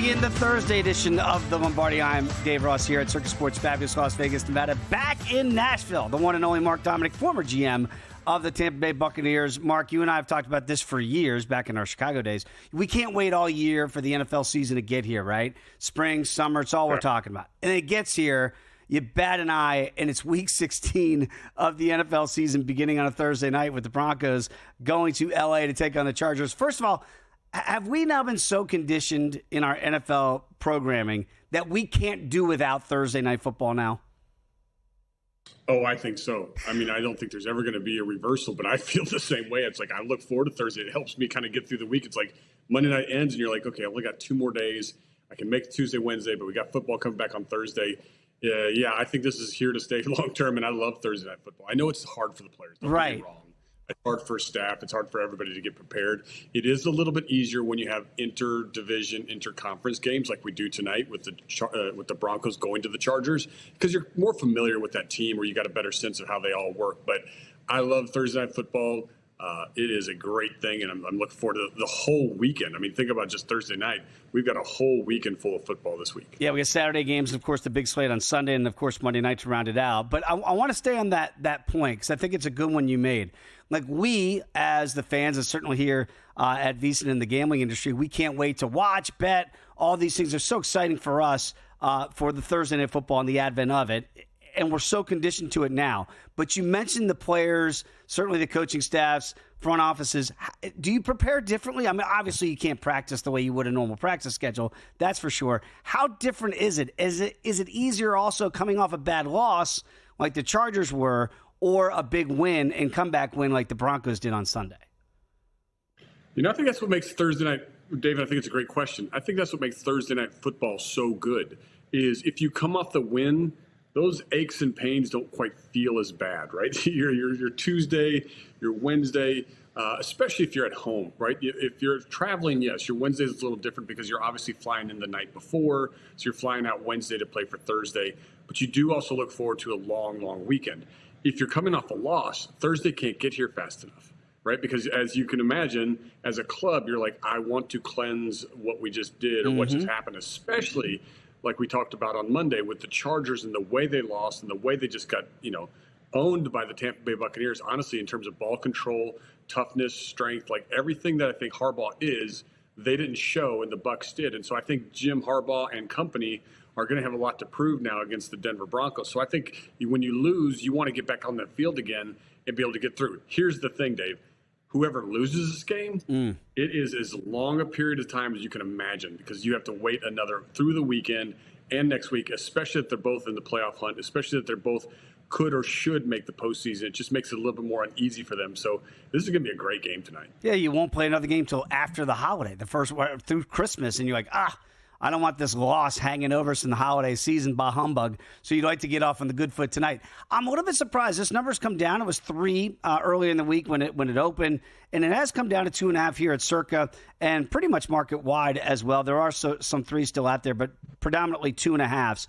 in the Thursday edition of the Lombardi. I'm Dave Ross here at Circus Sports Fabulous Las Vegas, Nevada. Back in Nashville, the one and only Mark Dominic, former GM of the Tampa Bay Buccaneers. Mark, you and I have talked about this for years back in our Chicago days. We can't wait all year for the NFL season to get here, right? Spring, summer, it's all we're talking about. And it gets here, you bat an eye, and it's week 16 of the NFL season beginning on a Thursday night with the Broncos going to L.A. to take on the Chargers. First of all, have we now been so conditioned in our NFL programming that we can't do without Thursday night football now? Oh, I think so. I mean, I don't think there's ever going to be a reversal, but I feel the same way. It's like I look forward to Thursday. It helps me kind of get through the week. It's like Monday night ends and you're like, okay, I only got 2 more days. I can make Tuesday, Wednesday, but we got football coming back on Thursday. Yeah, I think this is here to stay long term, and I love Thursday night football. I know it's hard for the players. Don't get me wrong. It's hard for staff. It's hard for everybody to get prepared. It is a little bit easier when you have interdivision, interconference games like we do tonight with the Broncos going to the Chargers, because you're more familiar with that team, where you got a better sense of how they all work. But I love Thursday night football. It is a great thing, and I'm looking forward to the whole weekend. I mean, think about just Thursday night. We've got a whole weekend full of football this week. Yeah, we got Saturday games, of course, the big slate on Sunday, and, of course, Monday night to round it out. But I want to stay on that point, because I think it's a good one you made. Like, we, as the fans, and certainly here at VSiN in the gambling industry, we can't wait to watch, bet. All these things are so exciting for us for the Thursday night football and the advent of it. And we're so conditioned to it now. But you mentioned the players, certainly the coaching staffs, front offices. Do you prepare differently? I mean, obviously you can't practice the way you would a normal practice schedule. That's for sure. How different is it? Is it easier also coming off a bad loss like the Chargers were, or a big win and comeback win like the Broncos did on Sunday? You know, I think that's what makes Thursday night, David, I think it's a great question. I think that's what makes Thursday night football so good, is if you come off the win, those aches and pains don't quite feel as bad, right? Your Tuesday, your Wednesday, especially if you're at home, right? If you're traveling, yes, your Wednesday is a little different because you're obviously flying in the night before, so you're flying out Wednesday to play for Thursday. But you do also look forward to a long, long weekend. If you're coming off a loss, Thursday can't get here fast enough, right? Because as you can imagine, as a club, you're like, I want to cleanse what we just did or what just happened, especially like we talked about on Monday with the Chargers and the way they lost and the way they just got, owned by the Tampa Bay Buccaneers, honestly, in terms of ball control, toughness, strength, like everything that I think Harbaugh is, they didn't show and the Bucs did. And so I think Jim Harbaugh and company are going to have a lot to prove now against the Denver Broncos. So I think when you lose, you want to get back on that field again and be able to get through. Here's the thing, Dave. Whoever loses this game, it is as long a period of time as you can imagine, because you have to wait through the weekend and next week, especially if they're both in the playoff hunt, especially if they're both could or should make the postseason. It just makes it a little bit more uneasy for them. So this is going to be a great game tonight. Yeah, you won't play another game till after the holiday, the first through Christmas, and you're like, I don't want this loss hanging over us in the holiday season, bah humbug. So you'd like to get off on the good foot tonight. I'm a little bit surprised. This number's come down. It was 3 earlier in the week when it opened, and it has come down to 2.5 here at Circa, and pretty much market wide as well. There are some 3s still out there, but predominantly 2.5s.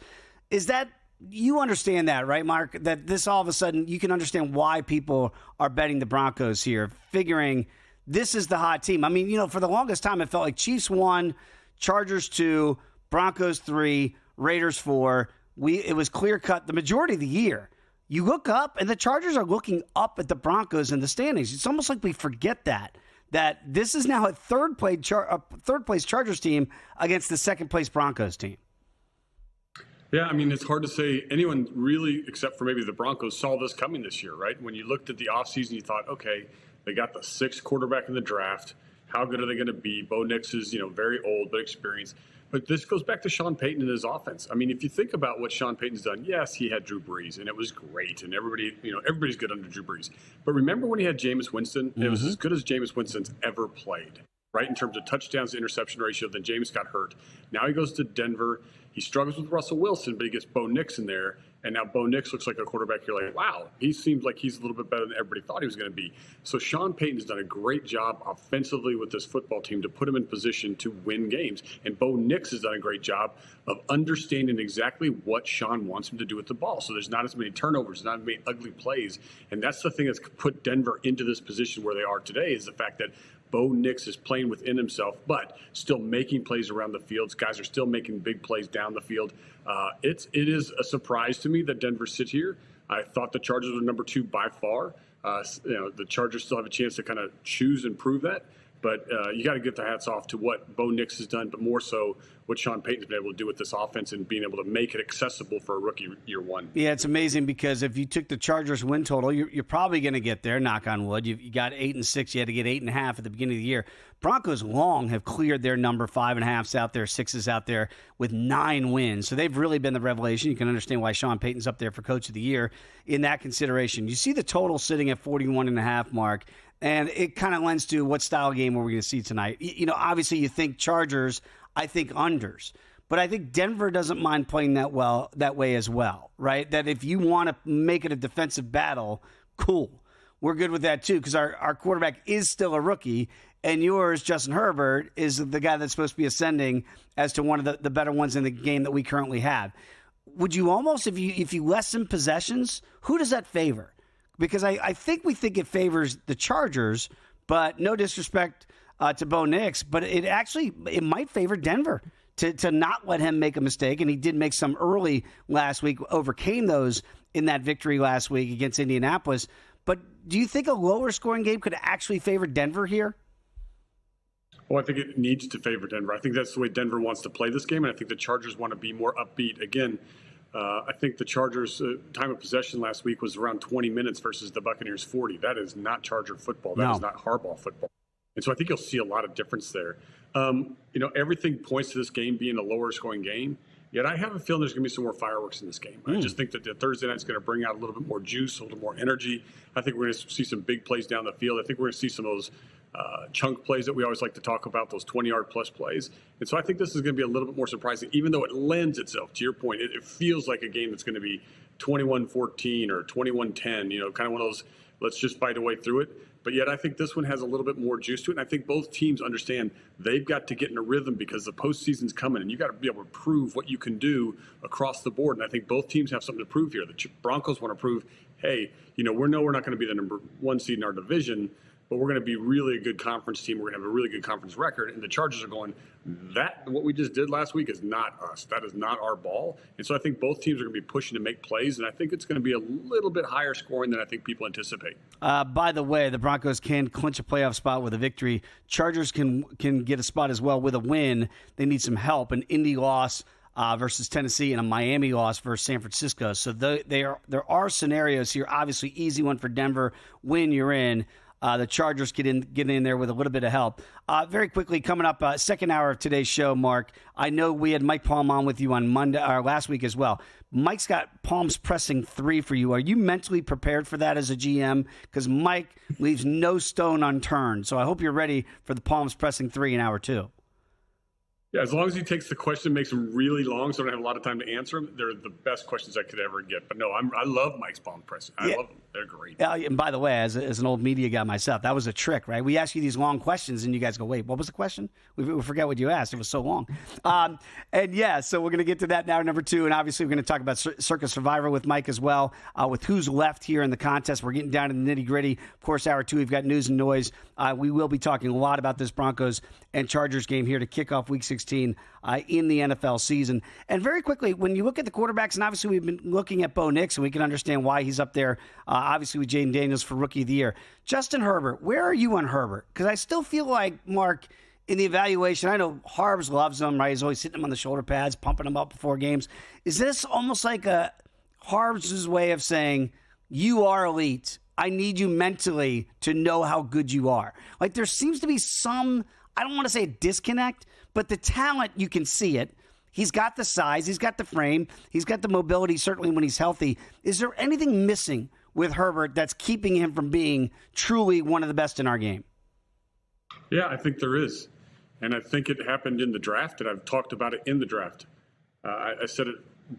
Is that, you understand that, right, Mark? That this all of a sudden, you can understand why people are betting the Broncos here, figuring this is the hot team. I mean, for the longest time, it felt like Chiefs 1, Chargers 2, Broncos 3, Raiders 4. It was clear-cut the majority of the year. You look up, and the Chargers are looking up at the Broncos in the standings. It's almost like we forget that this is now a third-place Chargers team against the second-place Broncos team. Yeah, I mean, it's hard to say anyone really, except for maybe the Broncos, saw this coming this year, right? When you looked at the offseason, you thought, okay, they got the 6th quarterback in the draft. How good are they going to be? Bo Nix is, very old but experienced. But this goes back to Sean Payton and his offense. I mean, if you think about what Sean Payton's done, yes, he had Drew Brees, and it was great, and everybody's good under Drew Brees. But remember when he had Jameis Winston? It was as good as Jameis Winston's ever played, right, in terms of touchdowns to interception ratio. Then Jameis got hurt. Now he goes to Denver. He struggles with Russell Wilson, but he gets Bo Nix in there, And now Bo Nix looks like a quarterback. You're like, wow, he seems like he's a little bit better than everybody thought he was going to be. So Sean Payton's done a great job offensively with this football team to put him in position to win games. And Bo Nix has done a great job of understanding exactly what Sean wants him to do with the ball. So there's not as many turnovers, not as many ugly plays. And that's the thing that's put Denver into this position where they are today, is the fact that Bo Nix is playing within himself, but still making plays around the field. Guys are still making big plays down the field. It is a surprise to me that Denver sits here. I thought the Chargers were number 2 by far. The Chargers still have a chance to kind of choose and prove that. But you got to give the hats off to what Bo Nix has done, but more so what Sean Payton's been able to do with this offense and being able to make it accessible for a rookie year one. Yeah, it's amazing because if you took the Chargers win total, you're probably going to get there, knock on wood. You got 8-6. You had to get 8.5 at the beginning of the year. Broncos long have cleared their number, 5.5s out there, 6s out there with 9 wins. So they've really been the revelation. You can understand why Sean Payton's up there for Coach of the Year in that consideration. You see the total sitting at 41.5, Mark. And it kind of lends to what style game are we going to see tonight. Obviously you think Chargers, I think unders. But I think Denver doesn't mind playing that way as well, right? That if you want to make it a defensive battle, cool. We're good with that too because our quarterback is still a rookie, and yours, Justin Herbert, is the guy that's supposed to be ascending as to one of the better ones in the game that we currently have. Would you almost, if you lessen possessions, who does that favor? Because I think we think it favors the Chargers, but no disrespect to Bo Nix, but it might favor Denver to not let him make a mistake. And he did make some early last week, overcame those in that victory last week against Indianapolis. But do you think a lower scoring game could actually favor Denver here? Well, I think it needs to favor Denver. I think that's the way Denver wants to play this game, and I think the Chargers want to be more upbeat. Again, I think the Chargers' time of possession last week was around 20 minutes versus the Buccaneers' 40. That is not Charger football. That is not Harbaugh football. And so I think you'll see a lot of difference there. Everything points to this game being a lower scoring game. Yet I have a feeling there's going to be some more fireworks in this game. I just think that the Thursday night's going to bring out a little bit more juice, a little more energy. I think we're going to see some big plays down the field. I think we're going to see some of those chunk plays that we always like to talk about, those 20-yard plus plays. And so I think this is going to be a little bit more surprising, even though it lends itself, to your point. It feels like a game that's going to be 21-14 or 21-10, kind of one of those, let's just fight a way through it. But yet I think this one has a little bit more juice to it. And I think both teams understand they've got to get in a rhythm because the postseason's coming, and you got to be able to prove what you can do across the board. And I think both teams have something to prove here. The Broncos want to prove, hey, we know we're not going to be the number 1 seed in our division, but we're going to be really a good conference team. We're going to have a really good conference record. And the Chargers are going, what we just did last week is not us. That is not our ball. And so I think both teams are going to be pushing to make plays, and I think it's going to be a little bit higher scoring than I think people anticipate. By the way, the Broncos can clinch a playoff spot with a victory. Chargers can get a spot as well with a win. They need some help. An Indy loss versus Tennessee and a Miami loss versus San Francisco. So there are scenarios here. Obviously, easy one for Denver. Win, you're in. The Chargers get in there with a little bit of help. Very quickly, coming up, second hour of today's show, Mark. I know we had Mike Palm on with you on Monday or last week as well. Mike's got Palms pressing 3 for you. Are you mentally prepared for that as a GM? Because Mike leaves no stone unturned. So I hope you're ready for the Palms pressing 3 in hour 2. Yeah, as long as he takes the question, makes them really long, so I don't have a lot of time to answer them. They're the best questions I could ever get. But no, I love Mike's palm pressing. I love them. They're great. And by the way, as an old media guy myself, that was a trick, right? We ask you these long questions, and you guys go, "Wait, what was the question?" We forget what you asked. It was so long. So we're going to get to that now, number 2, and obviously we're going to talk about Circa Survivor with Mike as well, with who's left here in the contest. We're getting down to the nitty gritty. Of course, hour 2, we've got news and noise. We will be talking a lot about this Broncos and Chargers game here to kick off Week 16 in the NFL season. And very quickly, when you look at the quarterbacks, and obviously we've been looking at Bo Nix, and we can understand why he's up there, obviously with Jaden Daniels for Rookie of the Year. Justin Herbert, where are you on Herbert? Because I still feel like, Mark, in the evaluation, I know Harbs loves him, right? He's always hitting him on the shoulder pads, pumping him up before games. Is this almost like a Harbs' way of saying, you are elite, I need you mentally to know how good you are? Like, there seems to be some, I don't want to say a disconnect, but the talent, you can see it. He's got the size, he's got the frame, he's got the mobility, certainly when he's healthy. Is there anything missing with Herbert that's keeping him from being truly one of the best in our game? Yeah, I think there is. And I think it happened in the draft, and I've talked about it in the draft. I said it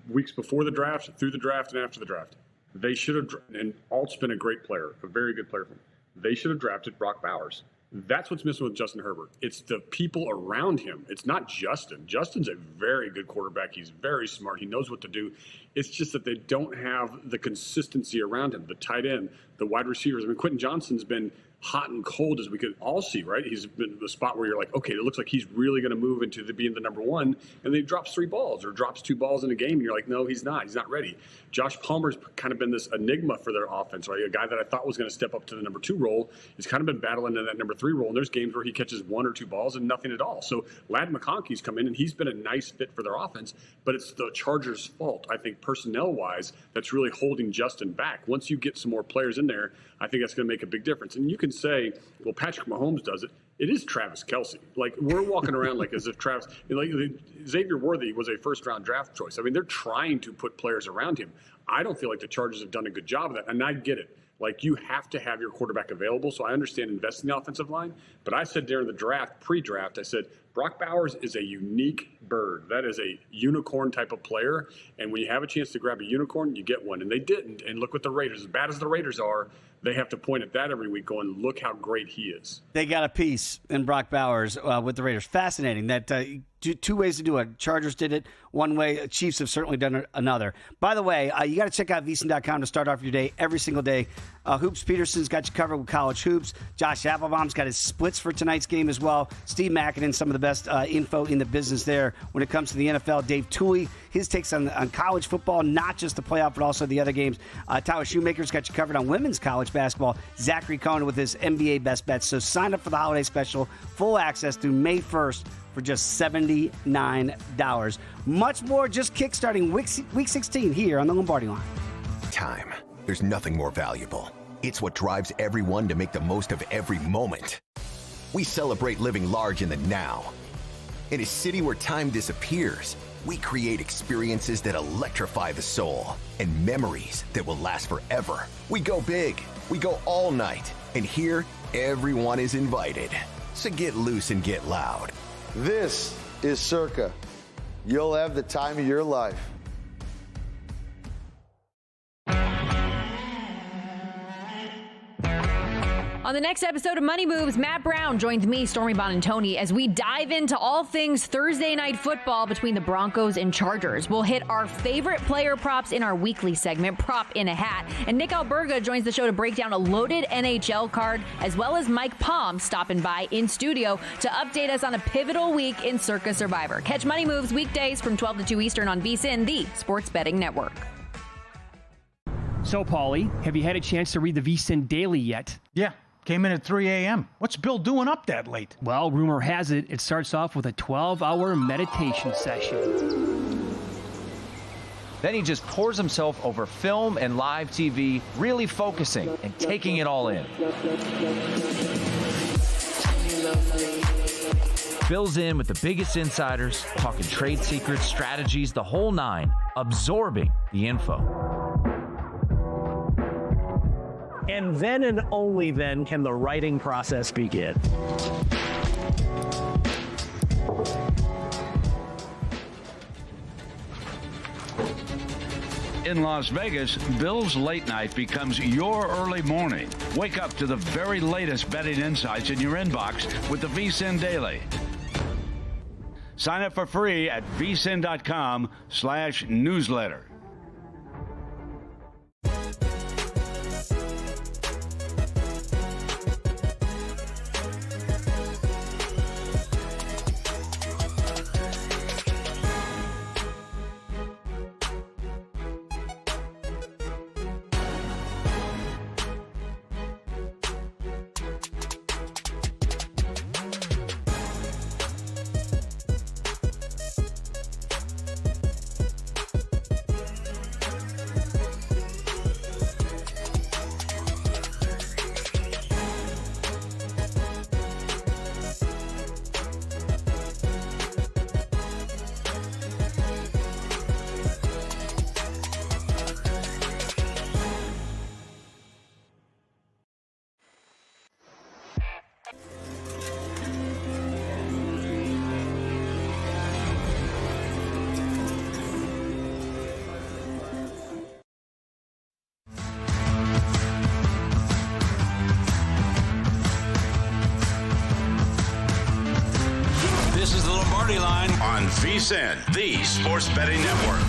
weeks before the draft, through the draft, and after the draft. They should have, and Alt's been a great player, a very good player for him. They should have drafted Brock Bowers. That's what's missing with Justin Herbert. It's the people around him. It's not Justin. Justin's a very good quarterback. He's very smart. He knows what to do. It's just that they don't have the consistency around him, the tight end, the wide receivers. I mean, Quentin Johnston's been hot and cold, as we could all see, right? He's been the spot where you're like, okay, it looks like he's really going to move into being the number one, and then he drops 3 balls or drops 2 balls in a game, and you're like, no, he's not. He's not ready. Josh Palmer's kind of been this enigma for their offense, right? A guy that I thought was going to step up to the number 2 role. He's kind of been battling in that number 3 role, and there's games where he catches 1 or 2 balls and nothing at all. So Ladd McConkey's come in, and he's been a nice fit for their offense, but it's the Chargers' fault, I think, personnel-wise, that's really holding Justin back. Once you get some more players in there, I think that's going to make a big difference. And you can say, well, Patrick Mahomes does it. It is Travis Kelce. Like, we're walking around like as if Travis, like Xavier Worthy was a first-round draft choice. I mean, they're trying to put players around him. I don't feel like the Chargers have done a good job of that, and I get it. Like, you have to have your quarterback available, so I understand investing in the offensive line. But I said during the draft, pre-draft, I said, Brock Bowers is a unique bird. That is a unicorn type of player, and when you have a chance to grab a unicorn, you get one. And they didn't, and look what the Raiders, as bad as the Raiders are, they have to point at that every week going, look how great he is. They got a piece in Brock Bowers with the Raiders. Fascinating that 2 ways to do it. Chargers did it one way. Chiefs have certainly done it another. By the way, you got to check out VSiN.com to start off your day every single day. Hoops Peterson's got you covered with college hoops. Josh Applebaum's got his splits for tonight's game as well. Steve Mackinnon, some of the best info in the business there when it comes to the NFL. Dave Tooley, his takes on college football, not just the playoff, but also the other games. Tyler Shoemaker's got you covered on women's college basketball. Zachary Cohen with his NBA best bets. So sign up for the holiday special. Full access through May 1st for just $79. Much more just kickstarting week 16 here on the Lombardi Line. Time. There's nothing more valuable. It's what drives everyone to make the most of every moment. We celebrate living large in the now. In a city where time disappears, we create experiences that electrify the soul and memories that will last forever. We go big. We go all night. And here, everyone is invited. So get loose and get loud. This is Circa. You'll have the time of your life. On the next episode of Money Moves, Matt Brown joins me, Stormy Bonantoni, as we dive into all things Thursday night football between the Broncos and Chargers. We'll hit our favorite player props in our weekly segment, Prop in a Hat. And Nick Alberga joins the show to break down a loaded NHL card, as well as Mike Palm stopping by in studio to update us on a pivotal week in Circa Survivor. Catch Money Moves weekdays from 12 to 2 Eastern on VSiN, the sports betting network. So, Paulie, have you had a chance to read the VSiN Daily yet? Yeah. Came in at 3 a.m. What's Bill doing up that late? Well, rumor has it, it starts off with a 12-hour meditation session. Then he just pours himself over film and live TV, really focusing and taking it all in. Bill's in with the biggest insiders, talking trade secrets, strategies, the whole nine, absorbing the info. And then and only then can the writing process begin. In Las Vegas, Bill's late night becomes your early morning. Wake up to the very latest betting insights in your inbox with the VSiN Daily. Sign up for free at vsin.com/newsletter. Lombardi Line on VSiN, the sports betting network.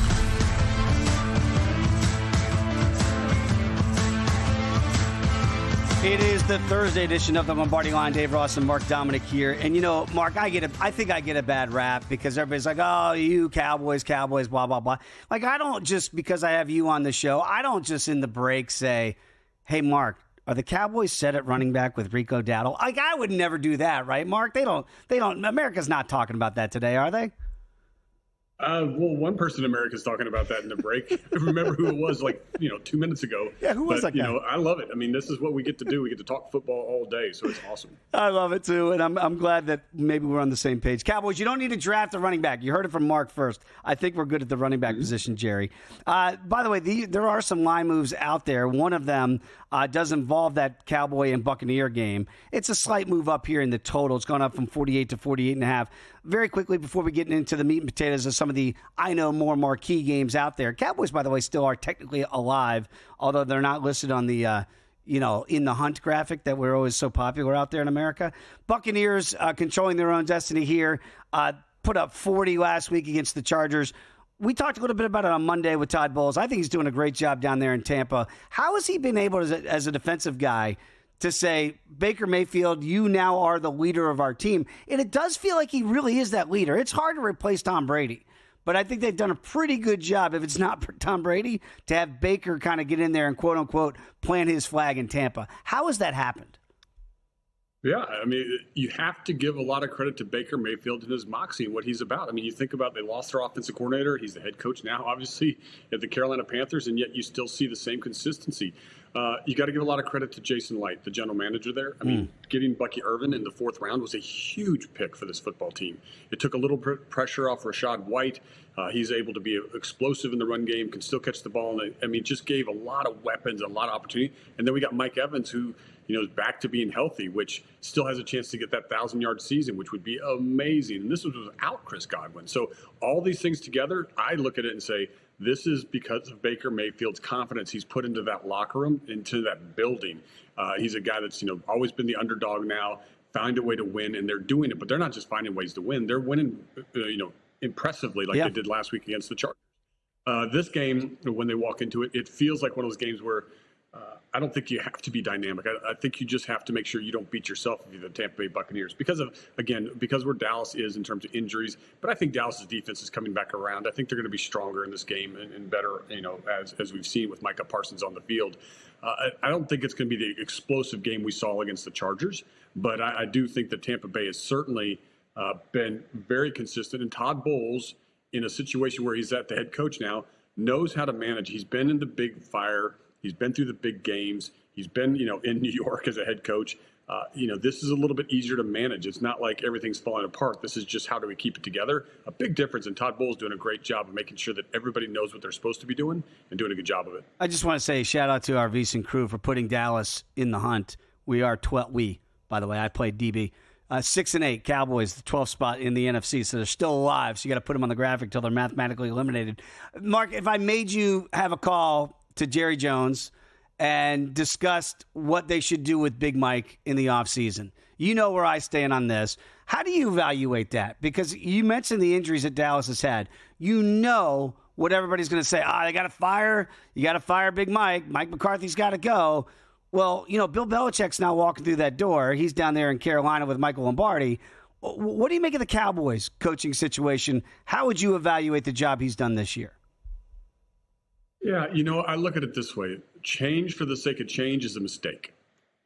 It is the Thursday edition of the Lombardi Line. Dave Ross and Mark Dominic here. And, you know, Mark, I think I get a bad rap because everybody's like, oh, you Cowboys, blah, blah, blah. Like, I don't just, because I have you on the show, I don't just in the break say, hey, Mark, are the Cowboys set at running back with Rico Dowdle? Like, I would never do that, right, Mark? They don't, America's not talking about that today, are they? Well, one person in America is talking about that in the break. I remember who it was, 2 minutes ago. Yeah, who was that guy? I love it. I mean, this is what we get to do. We get to talk football all day, so it's awesome. I love it, too, and I'm glad that maybe we're on the same page. Cowboys, you don't need to draft a running back. You heard it from Mark first. I think we're good at the running back position, Jerry. By the way, there are some line moves out there. One of them does involve that Cowboy and Buccaneer game. It's a slight move up here in the total. It's gone up from 48 to 48.5. Very quickly, before we get into the meat and potatoes of some of the, I know, more marquee games out there. Cowboys, by the way, still are technically alive, although they're not listed on the, in the hunt graphic that we're always so popular out there in America. Buccaneers controlling their own destiny here. Put up 40 last week against the Chargers. We talked a little bit about it on Monday with Todd Bowles. I think he's doing a great job down there in Tampa. How has he been able, as a defensive guy, to say, Baker Mayfield, you now are the leader of our team? And it does feel like he really is that leader. It's hard to replace Tom Brady, but I think they've done a pretty good job, if it's not for Tom Brady, to have Baker kind of get in there and, quote-unquote, plant his flag in Tampa. How has that happened? Yeah, I mean, you have to give a lot of credit to Baker Mayfield and his moxie and what he's about. I mean, you think about they lost their offensive coordinator. He's the head coach now, obviously, at the Carolina Panthers, and yet you still see the same consistency. You got to give a lot of credit to Jason Light, the general manager there. I mean, getting Bucky Irvin in the fourth round was a huge pick for this football team. It took a little pressure off Rachaad White. He's able to be explosive in the run game, can still catch the ball. And I mean, just gave a lot of weapons, a lot of opportunity. And then we got Mike Evans, who is back to being healthy, which still has a chance to get that 1,000-yard season, which would be amazing. And this was without Chris Godwin. So all these things together, I look at it and say, this is because of Baker Mayfield's confidence he's put into that locker room, into that building. He's a guy that's always been the underdog now, found a way to win, and they're doing it. But they're not just finding ways to win; they're winning, impressively like they did last week against the Chargers. This game, when they walk into it, it feels like one of those games where I don't think you have to be dynamic. I think you just have to make sure you don't beat yourself if you're the Tampa Bay Buccaneers because where Dallas is in terms of injuries. But I think Dallas's defense is coming back around. I think they're going to be stronger in this game and better, as we've seen with Micah Parsons on the field. I don't think it's going to be the explosive game we saw against the Chargers, but I do think that Tampa Bay has certainly been very consistent. And Todd Bowles, in a situation where he's at the head coach now, knows how to manage. He's been in the big fire. He's been through the big games. He's been, in New York as a head coach. This is a little bit easier to manage. It's not like everything's falling apart. This is just how do we keep it together. A big difference, and Todd Bowles doing a great job of making sure that everybody knows what they're supposed to be doing and doing a good job of it. I just want to say shout out to our VSiN crew for putting Dallas in the hunt. We are by the way, I played DB. 6-8 Cowboys, the 12th spot in the NFC, so they're still alive. So you got to put them on the graphic till they're mathematically eliminated. Mark, if I made you have a call to Jerry Jones and discussed what they should do with Big Mike in the offseason. You know where I stand on this. How do you evaluate that? Because you mentioned the injuries that Dallas has had. You know what everybody's going to say. They got to fire. You got to fire Big Mike. Mike McCarthy's got to go. Well, Bill Belichick's now walking through that door. He's down there in Carolina with Michael Lombardi. What do you make of the Cowboys coaching situation? How would you evaluate the job he's done this year? Yeah, I look at it this way. Change for the sake of change is a mistake.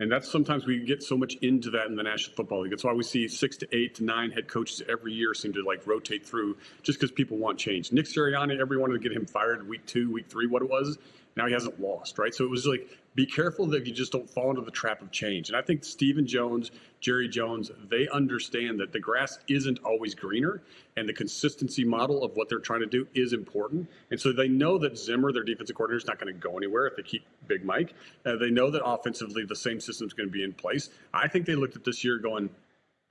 And that's sometimes we get so much into that in the National Football League. That's why we see 6 to 8 to 9 head coaches every year seem to rotate through just because people want change. Nick Sirianni, everyone wanted to get him fired week 2, week 3, what it was. Now he hasn't lost, right? So it was be careful that you just don't fall into the trap of change. And I think Stephen Jones, Jerry Jones, they understand that the grass isn't always greener, and the consistency model of what they're trying to do is important. And so they know that Zimmer, their defensive coordinator, is not going to go anywhere if they keep Big Mike. They know that offensively the same system is going to be in place. I think they looked at this year going,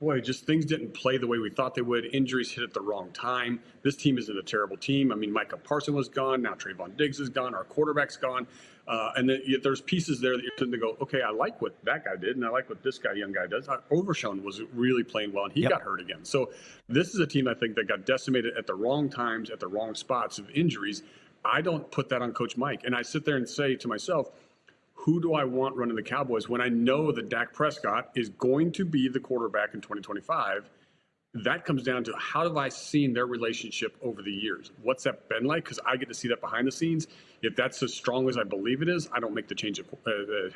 boy, just things didn't play the way we thought they would. Injuries hit at the wrong time. This team isn't a terrible team. I mean, Micah Parsons was gone. Now Trayvon Diggs is gone. Our quarterback's gone. And then there's pieces there that you're sitting to go, okay, I like what that guy did, and I like what this young guy does. Overshown was really playing well, and he got hurt again. So this is a team, I think, that got decimated at the wrong times, at the wrong spots of injuries. I don't put that on Coach Mike. And I sit there and say to myself, who do I want running the Cowboys when I know that Dak Prescott is going to be the quarterback in 2025? That comes down to how have I seen their relationship over the years? What's that been like? Because I get to see that behind the scenes. If that's as strong as I believe it is, I don't make the change of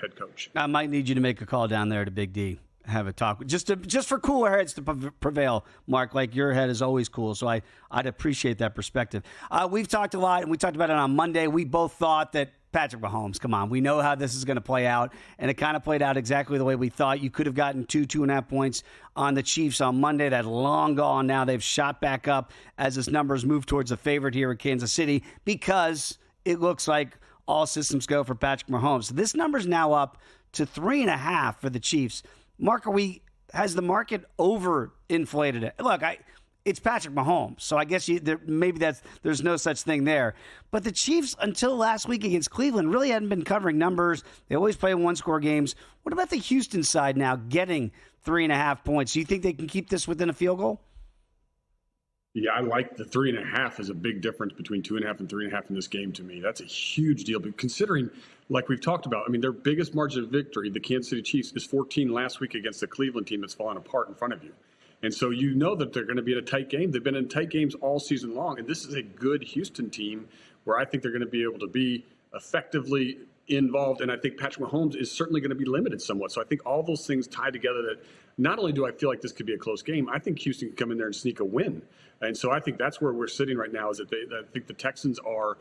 head coach. I might need you to make a call down there to Big D. Have a talk just for cooler heads to prevail, Mark. Like your head is always cool, so I'd appreciate that perspective. We've talked a lot, and we talked about it on Monday. We both thought that Patrick Mahomes, come on, we know how this is going to play out, and it kind of played out exactly the way we thought. You could have gotten 2.5 points on the Chiefs on Monday. That's long gone now. They've shot back up as this numbers move towards the favorite here in Kansas City because it looks like all systems go for Patrick Mahomes. So this number's now up to 3.5 for the Chiefs. Mark, has the market overinflated it? Look, it's Patrick Mahomes, so I guess there's no such thing there. But the Chiefs, until last week against Cleveland, really hadn't been covering numbers. They always play one-score games. What about the Houston side now getting 3.5 points? Do you think they can keep this within a field goal? Yeah, I like the 3.5 is a big difference between 2.5 and 3.5 in this game to me. That's a huge deal. But considering, like we've talked about, I mean, their biggest margin of victory, the Kansas City Chiefs, is 14 last week against the Cleveland team that's fallen apart in front of you. And so you know that they're going to be in a tight game. They've been in tight games all season long. And this is a good Houston team where I think they're going to be able to be effectively involved. And I think Patrick Mahomes is certainly going to be limited somewhat. So I think all those things tie together that not only do I feel like this could be a close game, I think Houston can come in there and sneak a win. And so I think that's where we're sitting right now is that I think the Texans are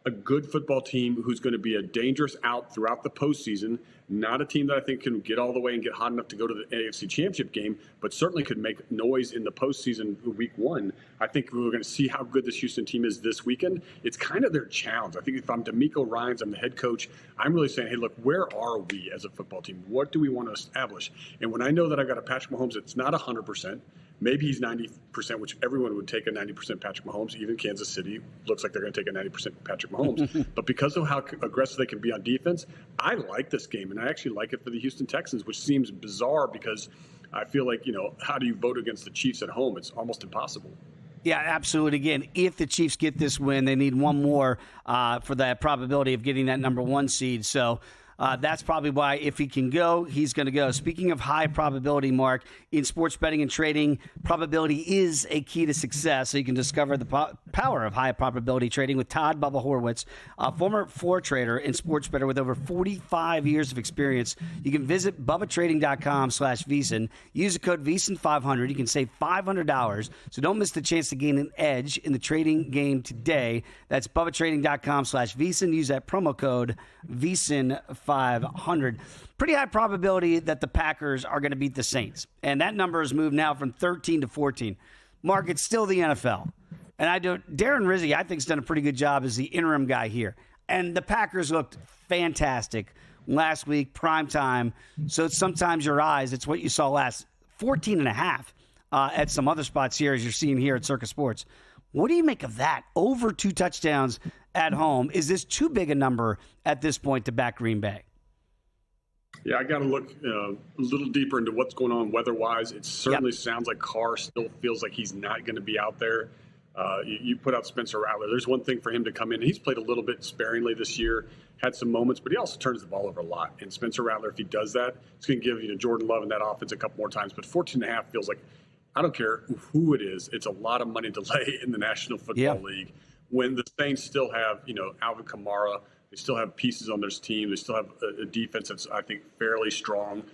a good football team who's going to be a dangerous out throughout the postseason. Not a team that I think can get all the way and get hot enough to go to the AFC Championship game, but certainly could make noise in the postseason week one. I think we're going to see how good this Houston team is this weekend. It's kind of their challenge. I think if I'm DeMeco Ryans, I'm the head coach, I'm really saying, hey, look, where are we as a football team? What do we want to establish? And when I know that I've got a Patrick Mahomes that's not 100%, maybe he's 90%, which everyone would take a 90% Patrick Mahomes. Even Kansas City looks like they're going to take a 90% Patrick Mahomes. But because of how aggressive they can be on defense, I like this game. And I actually like it for the Houston Texans, which seems bizarre because I feel like, how do you vote against the Chiefs at home? It's almost impossible. Yeah, absolutely. Again, if the Chiefs get this win, they need one more for that probability of getting that number 1 seed. So that's probably why if he can go, he's going to go. Speaking of high probability, Mark, in sports betting and trading, probability is a key to success. So you can discover the power of high probability trading with Todd Bubba Horwitz, a former floor trader and sports bettor with over 45 years of experience. You can visit BubbaTrading.com/VSiN. Use the code VSiN500. You can save $500. So don't miss the chance to gain an edge in the trading game today. That's BubbaTrading.com/VSiN. Use that promo code VSiN500. Pretty high probability that the Packers are going to beat the Saints. And that number has moved now from 13 to 14. Mark, it's still the NFL. And Darren Rizzi, I think, has done a pretty good job as the interim guy here. And the Packers looked fantastic last week, prime time. So it's sometimes your eyes, it's what you saw last. 14.5 at some other spots here, as you're seeing here at Circa Sports. What do you make of that? Over 2 touchdowns at home. Is this too big a number at this point to back Green Bay? Yeah, I got to look a little deeper into what's going on weather-wise. It certainly sounds like Carr still feels like he's not going to be out there. You put out Spencer Rattler. There's one thing for him to come in. He's played a little bit sparingly this year, had some moments, but he also turns the ball over a lot. And Spencer Rattler, if he does that, it's going to give Jordan Love in that offense a couple more times. But 14.5 feels like, I don't care who it is, it's a lot of money to lay in the National Football League when the Saints still have, Alvin Kamara. They still have pieces on their team. They still have a defense that's, I think, fairly strong.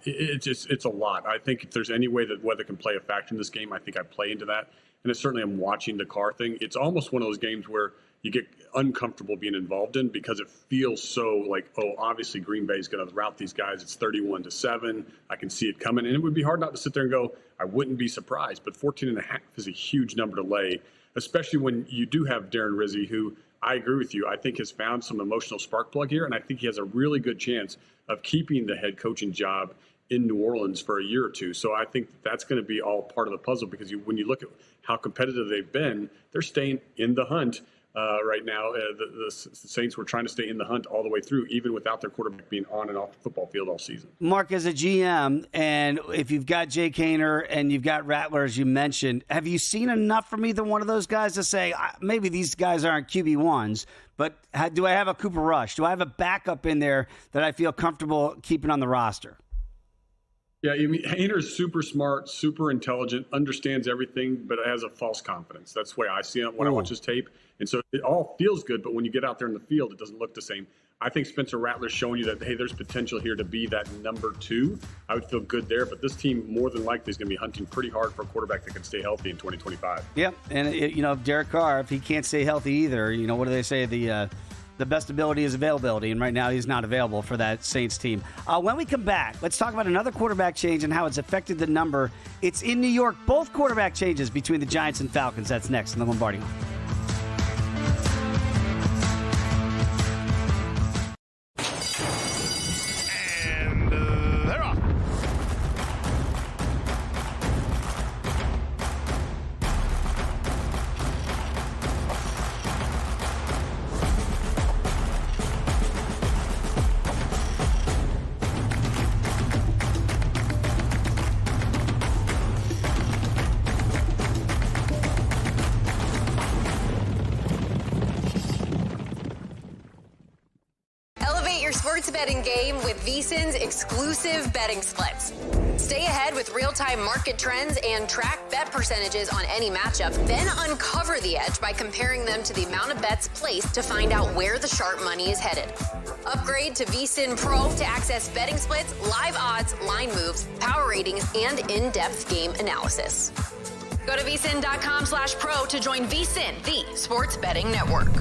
It's a lot. I think if there's any way that weather can play a factor in this game, I think I play into that. And certainly I'm watching the Carr thing. It's almost one of those games where you get uncomfortable being involved in because it feels so like, obviously Green Bay is going to rout these guys. It's 31-7. I can see it coming. And it would be hard not to sit there and go, I wouldn't be surprised. But 14.5 is a huge number to lay, especially when you do have Darren Rizzi, who I agree with you, I think has found some emotional spark plug here. And I think he has a really good chance of keeping the head coaching job in New Orleans for a year or two. So I think that's going to be all part of the puzzle, because when you look at how competitive they've been, they're staying in the hunt right now. The Saints were trying to stay in the hunt all the way through, even without their quarterback being on and off the football field all season. Mark, as a GM, and if you've got Jay Kaner and you've got Rattler, as you mentioned, have you seen enough from either one of those guys to say, maybe these guys aren't QB1s, but do I have a Cooper Rush? Do I have a backup in there that I feel comfortable keeping on the roster? Yeah, Hayner's super smart, super intelligent, understands everything, but has a false confidence. That's the way I see it when I watch his tape. And so it all feels good, but when you get out there in the field, it doesn't look the same. I think Spencer Rattler's showing you that, hey, there's potential here to be that number 2. I would feel good there, but this team more than likely is going to be hunting pretty hard for a quarterback that can stay healthy in 2025. Yep, and Derek Carr, if he can't stay healthy either, what do they say? The best ability is availability, and right now he's not available for that Saints team. When we come back, let's talk about another quarterback change and how it's affected the number. It's in New York. Both quarterback changes between the Giants and Falcons. That's next on the Lombardi Line. Sports betting game with VSiN's exclusive betting splits. Stay ahead with real-time market trends and track bet percentages on any matchup. Then uncover the edge by comparing them to the amount of bets placed to find out where the sharp money is headed. Upgrade to VSiN Pro to access betting splits, live odds, line moves, power ratings, and in-depth game analysis. Go to vsin.com/pro to join VSiN, the sports betting network.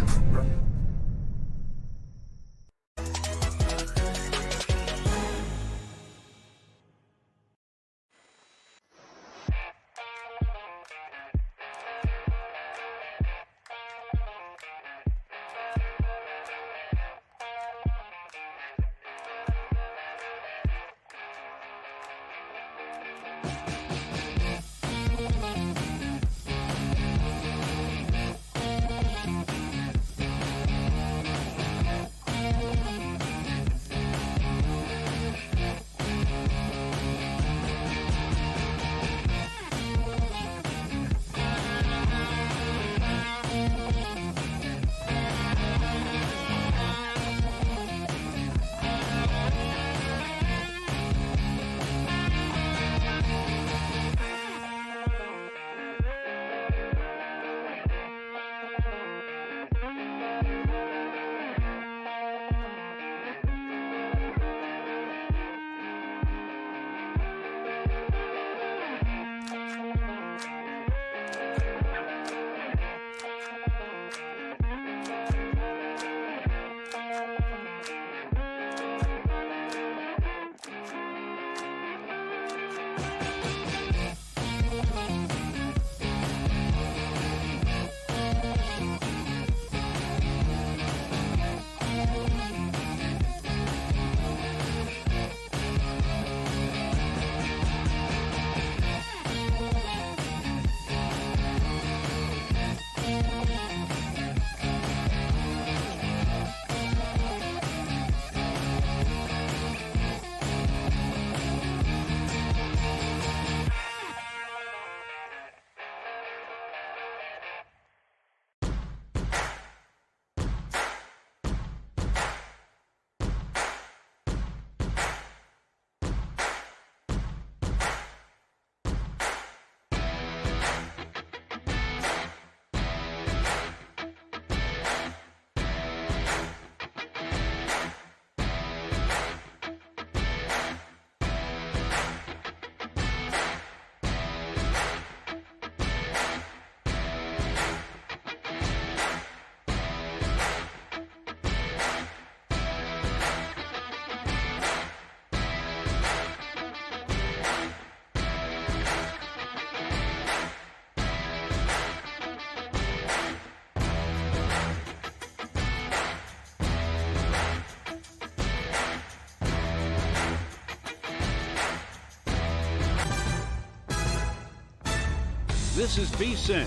This is VSiN,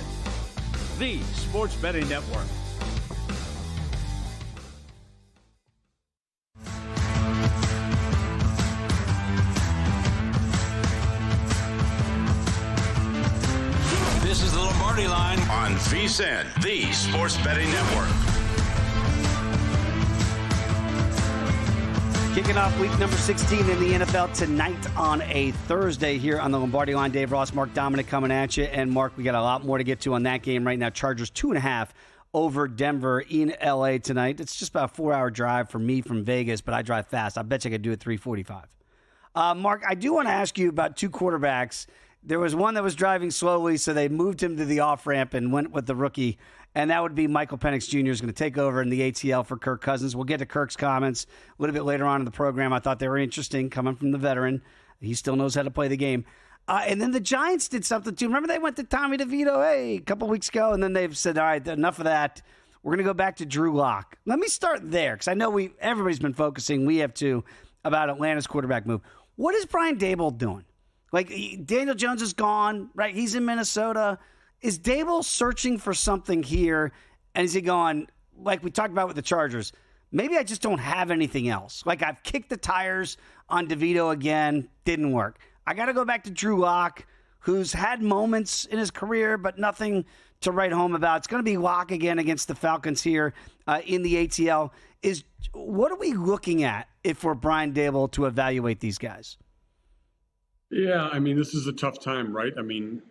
the sports betting network. This is the Lombardi Line on VSiN, the sports betting network. Kicking off week number 16 in the NFL tonight on a Thursday here on the Lombardi Line. Dave Ross, Mark Dominic coming at you. And Mark, we got a lot more to get to on that game right now. Chargers 2.5 over Denver in LA tonight. It's just about a 4-hour drive for me from Vegas, but I drive fast. I bet you I could do it 3:45. Mark, I do want to ask you about two quarterbacks. There was one that was driving slowly, so they moved him to the off-ramp and went with the rookie, and that would be Michael Penix Jr. is going to take over in the ATL for Kirk Cousins. We'll get to Kirk's comments a little bit later on in the program. I thought they were interesting coming from the veteran. He still knows how to play the game. And then the Giants did something, too. Remember they went to Tommy DeVito, a couple weeks ago, and then they've said, all right, enough of that. We're going to go back to Drew Lock. Let me start there, because I know everybody's been focusing, we have too, about Atlanta's quarterback move. What is Brian Daboll doing? Like, Daniel Jones is gone, right? He's in Minnesota. Is Daboll searching for something here? And is he going, like we talked about with the Chargers, maybe I just don't have anything else. Like, I've kicked the tires on DeVito again. Didn't work. I got to go back to Drew Lock, who's had moments in his career, but nothing to write home about. It's going to be Lock again against the Falcons here in the ATL. What are we looking at if we're Brian Daboll to evaluate these guys? Yeah, I mean, this is a tough time, right? I mean,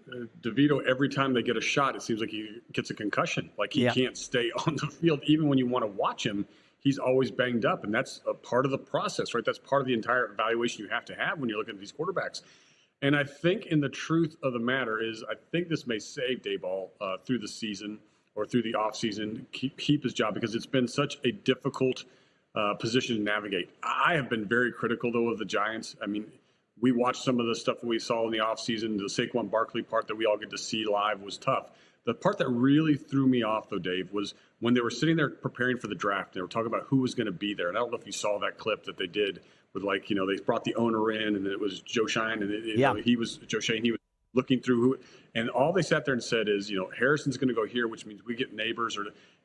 DeVito, every time they get a shot, it seems like he gets a concussion. Like he can't stay on the field. Even when you want to watch him, he's always banged up. And that's a part of the process, right? That's part of the entire evaluation you have to have when you're looking at these quarterbacks. And I think in the truth of the matter is I think this may save Daboll through the season or through the offseason, keep his job, because it's been such a difficult position to navigate. I have been very critical, though, of the Giants. I mean, we watched some of the stuff we saw in the offseason. The Saquon Barkley part that we all get to see live was tough. The part that really threw me off, though, Dave, was when they were sitting there preparing for the draft. They were talking about who was going to be there. And I don't know if you saw that clip that they did with, like, you know, they brought the owner in, and it was Joe Shine, and he was Joe Shane. He was looking through who, and all they sat there and said is, you know, Harrison's going to go here, which means we get neighbors.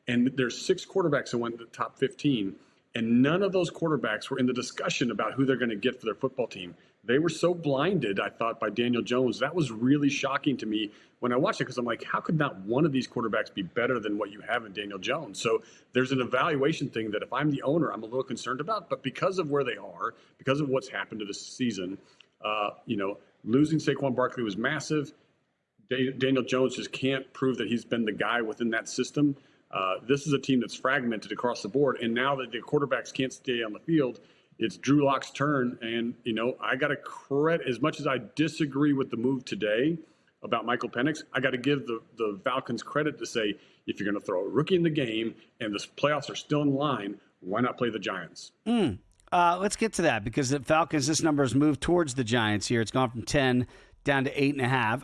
And there's 6 quarterbacks that went to the top 15. And none of those quarterbacks were in the discussion about who they're going to get for their football team. They were so blinded, I thought, by Daniel Jones. That was really shocking to me when I watched it, because I'm like, how could not one of these quarterbacks be better than what you have in Daniel Jones? So there's an evaluation thing that if I'm the owner, I'm a little concerned about. But because of where they are, because of what's happened to this season, you know, losing Saquon Barkley was massive. Daniel Jones just can't prove that he's been the guy within that system. This is a team that's fragmented across the board, and now that the quarterbacks can't stay on the field, it's Drew Lock's turn. And, you know, I got to credit, as much as I disagree with the move today about Michael Penix, I got to give the Falcons credit to say, if you're going to throw a rookie in the game and the playoffs are still in line, why not play the Giants? Let's get to that, because the Falcons, this number has moved towards the Giants here. It's gone from 10 down to 8.5.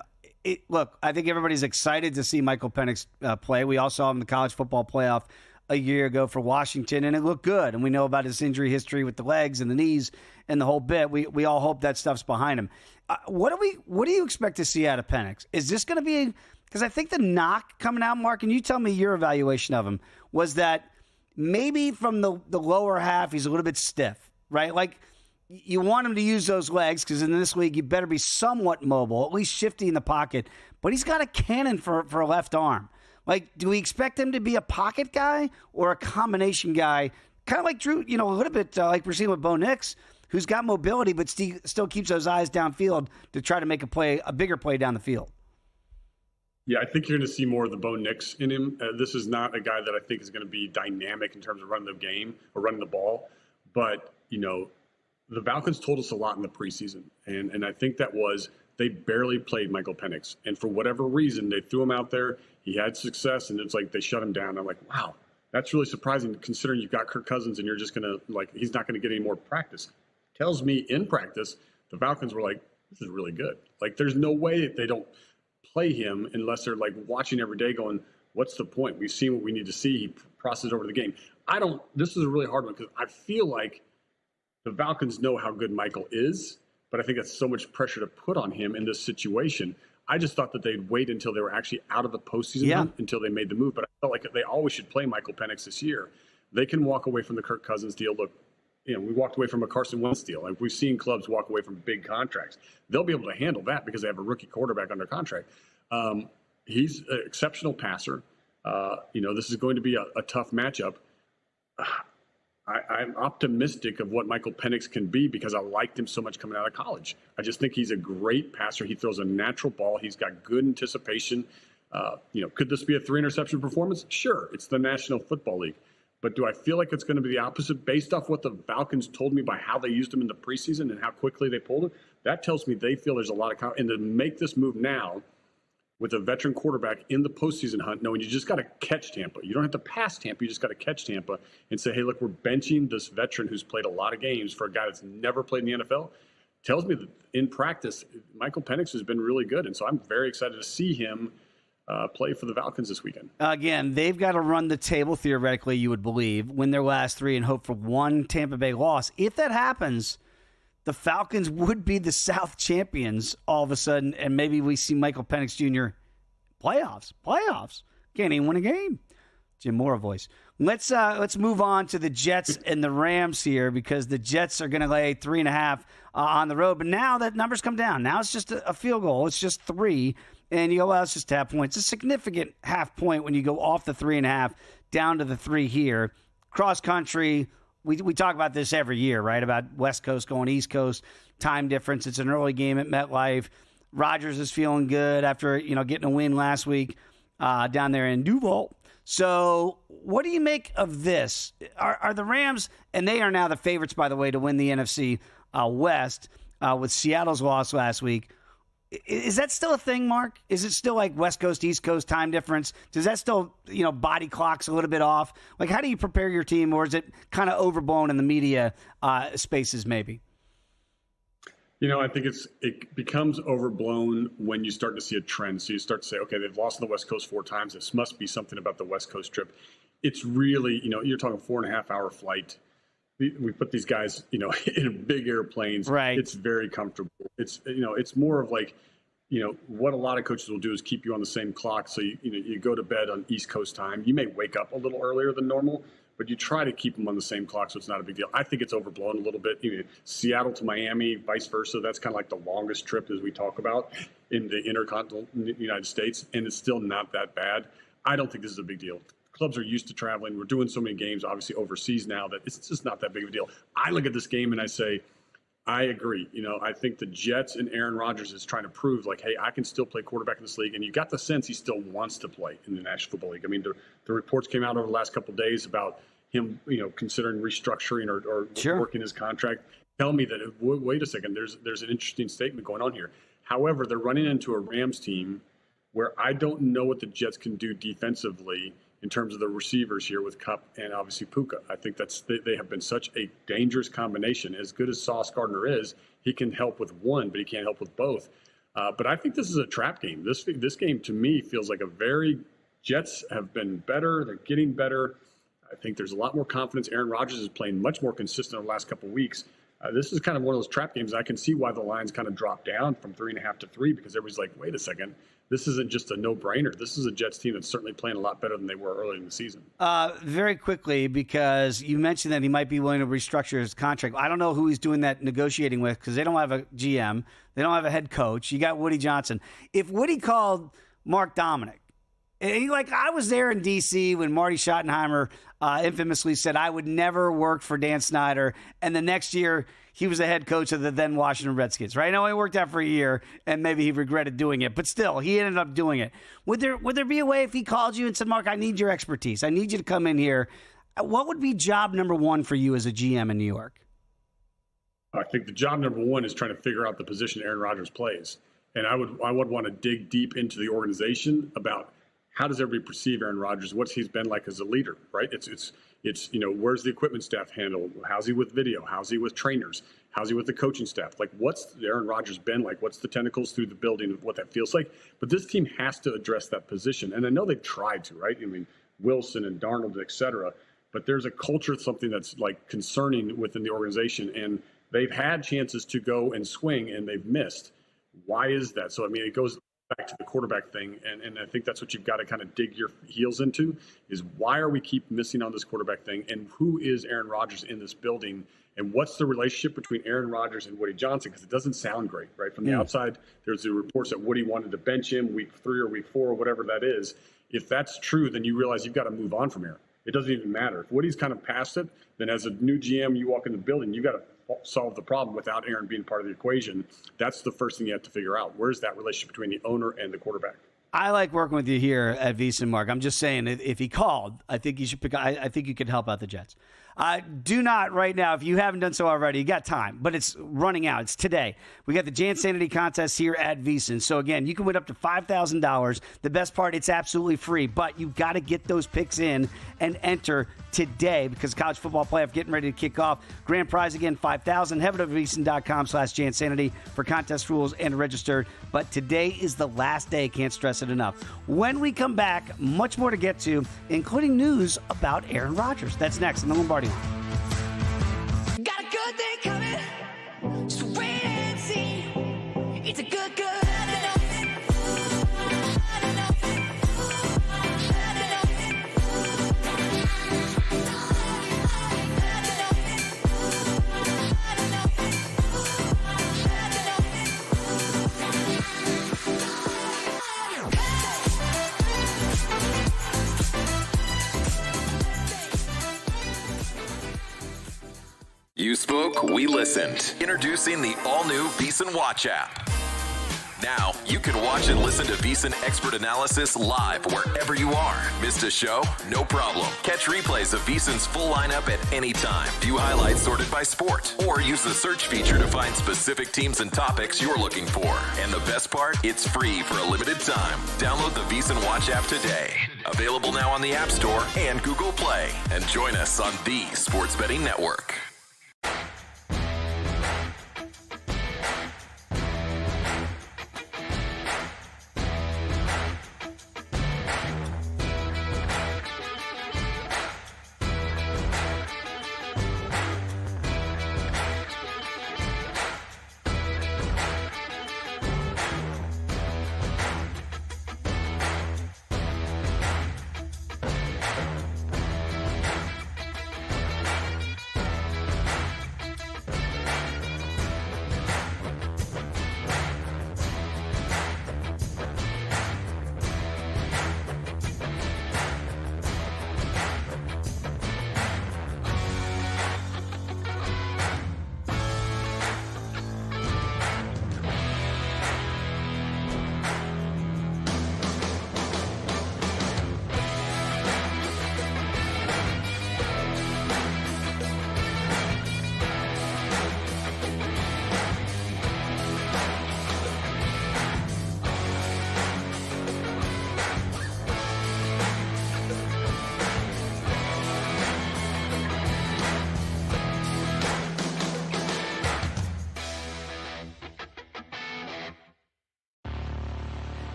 Look, I think everybody's excited to see Michael Penix play. We all saw him in the college football playoff a year ago for Washington, and it looked good. And we know about his injury history with the legs and the knees and the whole bit. We all hope that stuff's behind him. What do you expect to see out of Penix? Is this going to be – because I think the knock coming out, Mark, and you tell me your evaluation of him, was that maybe from the lower half he's a little bit stiff, right? Like – you want him to use those legs, because in this league you better be somewhat mobile, at least shifty in the pocket. But he's got a cannon for a left arm. Like, do we expect him to be a pocket guy or a combination guy? Kind of like Drew, you know, a little bit like we're seeing with Bo Nix, who's got mobility but still keeps those eyes downfield to try to make a bigger play down the field. Yeah, I think you're going to see more of the Bo Nix in him. This is not a guy that I think is going to be dynamic in terms of running the game or running the ball. But, you know, the Falcons told us a lot in the preseason, and I think that was they barely played Michael Penix. And for whatever reason, they threw him out there. He had success, and it's like they shut him down. I'm like, wow, that's really surprising considering you've got Kirk Cousins and you're just going to, like, he's not going to get any more practice. Tells me in practice, the Falcons were like, this is really good. Like, there's no way that they don't play him unless they're, like, watching every day going, what's the point? We've seen what we need to see. He processes over the game. This is a really hard one, because I feel like the Falcons know how good Michael is, but I think that's so much pressure to put on him in this situation. I just thought that they'd wait until they were actually out of the postseason hunt until they made the move. But I felt like they always should play Michael Penix this year. They can walk away from the Kirk Cousins deal. Look, we walked away from a Carson Wentz deal. Like, we've seen clubs walk away from big contracts. They'll be able to handle that because they have a rookie quarterback under contract. He's an exceptional passer. This is going to be a tough matchup. I'm optimistic of what Michael Penix can be because I liked him so much coming out of college. I just think he's a great passer. He throws a natural ball. He's got good anticipation. Could this be a 3-interception performance? Sure. It's the National Football League. But do I feel like it's going to be the opposite based off what the Falcons told me by how they used him in the preseason and how quickly they pulled him? That tells me they feel there's a lot of confidence. And to make this move now with a veteran quarterback in the postseason hunt, knowing you just got to catch Tampa. You don't have to pass Tampa. You just got to catch Tampa and say, hey, look, we're benching this veteran who's played a lot of games for a guy that's never played in the NFL. Tells me that in practice, Michael Penix has been really good. And so I'm very excited to see him play for the Falcons this weekend. Again, they've got to run the table, theoretically, you would believe, win their last 3 and hope for one Tampa Bay loss. If that happens, the Falcons would be the South champions all of a sudden, and maybe we see Michael Penix Jr. Playoffs. Can't even win a game. Jim Mora voice. Let's move on to the Jets and the Rams here because the Jets are going to lay 3.5 on the road. But now that number's come down. Now it's just a field goal. It's just 3. And you go, well, it's just half point. It's a significant half point when you go off the 3.5 down to the 3 here. Cross country, we talk about this every year, right? About West Coast going East Coast, time difference. It's an early game at MetLife. Rodgers is feeling good after getting a win last week down there in Duval. So what do you make of this? Are the Rams, and they are now the favorites, by the way, to win the NFC West with Seattle's loss last week. Is that still a thing, Mark? Is it still like West Coast, East Coast time difference? Does that still, body clocks a little bit off? Like, how do you prepare your team, or is it kind of overblown in the media spaces maybe? I think it becomes overblown when you start to see a trend. So you start to say, okay, they've lost on the West Coast 4 times. This must be something about the West Coast trip. It's really, you're talking 4.5-hour flight. We put these guys, in big airplanes. Right. It's very comfortable. It's, it's more of like, what a lot of coaches will do is keep you on the same clock. So you go to bed on East Coast time. You may wake up a little earlier than normal, but you try to keep them on the same clock, so it's not a big deal. I think it's overblown a little bit. Seattle to Miami, vice versa. That's kind of like the longest trip, as we talk about, in the intercontinental United States, and it's still not that bad. I don't think this is a big deal. Clubs are used to traveling. We're doing so many games, obviously, overseas now that it's just not that big of a deal. I look at this game and I say, I agree. I think the Jets and Aaron Rodgers is trying to prove, like, hey, I can still play quarterback in this league. And you got the sense he still wants to play in the National Football League. I mean, the reports came out over the last couple of days about him, considering restructuring or Sure. working his contract. Tell me that, wait a second, there's an interesting statement going on here. However, they're running into a Rams team where I don't know what the Jets can do defensively in terms of the receivers here with Kupp and obviously Puka. I think they have been such a dangerous combination. As good as Sauce Gardner is, he can help with one, but he can't help with both. But I think this is a trap game. This game, to me, feels like Jets have been better. They're getting better. I think there's a lot more confidence. Aaron Rodgers is playing much more consistent over the last couple of weeks. This is kind of one of those trap games. I can see why the lines kind of dropped down from 3.5 to 3 because everybody's like, wait a second. This isn't just a no-brainer. This is a Jets team that's certainly playing a lot better than they were early in the season. Very quickly, because you mentioned that he might be willing to restructure his contract. I don't know who he's doing that negotiating with because they don't have a GM. They don't have a head coach. You got Woody Johnson. If Woody called Mark Dominic, and I was there in D.C. when Marty Schottenheimer infamously said, I would never work for Dan Snyder. And the next year, he was the head coach of the then Washington Redskins, right? I know he worked out for a year, and maybe he regretted doing it. But still, he ended up doing it. Would there be a way if he called you and said, Mark, I need your expertise. I need you to come in here. What would be job number 1 for you as a GM in New York? I think the job number 1 is trying to figure out the position Aaron Rodgers plays. And I would want to dig deep into the organization about how does everybody perceive Aaron Rodgers? What's he's been like as a leader, right? It's where's the equipment staff handled? How's he with video? How's he with trainers? How's he with the coaching staff? Like, what's Aaron Rodgers been like? What's the tentacles through the building of what that feels like? But this team has to address that position. And I know they've tried to, right? I mean, Wilson and Darnold, et cetera. But there's a culture, something that's like concerning within the organization. And They've had chances to go and swing, and they've missed. Why is that? So, I mean, it goes back to the quarterback thing, and I think that's what you've got to kind of dig your heels into, is why are we keep missing on this quarterback thing, and who is Aaron Rodgers in this building, and what's the relationship between Aaron Rodgers and Woody Johnson? Because it doesn't sound great, right? From the outside, there's the reports that Woody wanted to bench him week 3 or week 4 or whatever that is. If that's true, then you realize you've got to move on from Aaron. It doesn't even matter. If Woody's kind of past it, then as a new GM, you walk in the building, you got to solve the problem without Aaron being part of the equation. That's the first thing you have to figure out. Where's that relationship between the owner and the quarterback? I like working with you here at VSiN, Mark. I'm just saying, if he called, I think you should pick. I think you could help out the Jets. Do not right now, if you haven't done so already, you got time, but it's running out. It's today. We got the Jansanity contest here at VSiN. So again, you can win up to $5,000. The best part, it's absolutely free, but you got to get those picks in and enter today because college football playoff getting ready to kick off. Grand prize again, $5,000. Head over to VSiN.com/Jansanity for contest rules and register. But today is the last day. Can't stress it enough. When we come back, much more to get to, including news about Aaron Rodgers. That's next on the Lombardi Line. Got a good thing coming, just wait and see. It's a good. You spoke, we listened. Introducing the all-new VSiN Watch app. Now, you can watch and listen to VSiN Expert Analysis live wherever you are. Missed a show? No problem. Catch replays of VSiN's full lineup at any time. View highlights sorted by sport. Or use the search feature to find specific teams and topics you're looking for. And the best part? It's free for a limited time. Download the VSiN Watch app today. Available now on the App Store and Google Play. And join us on the Sports Betting Network.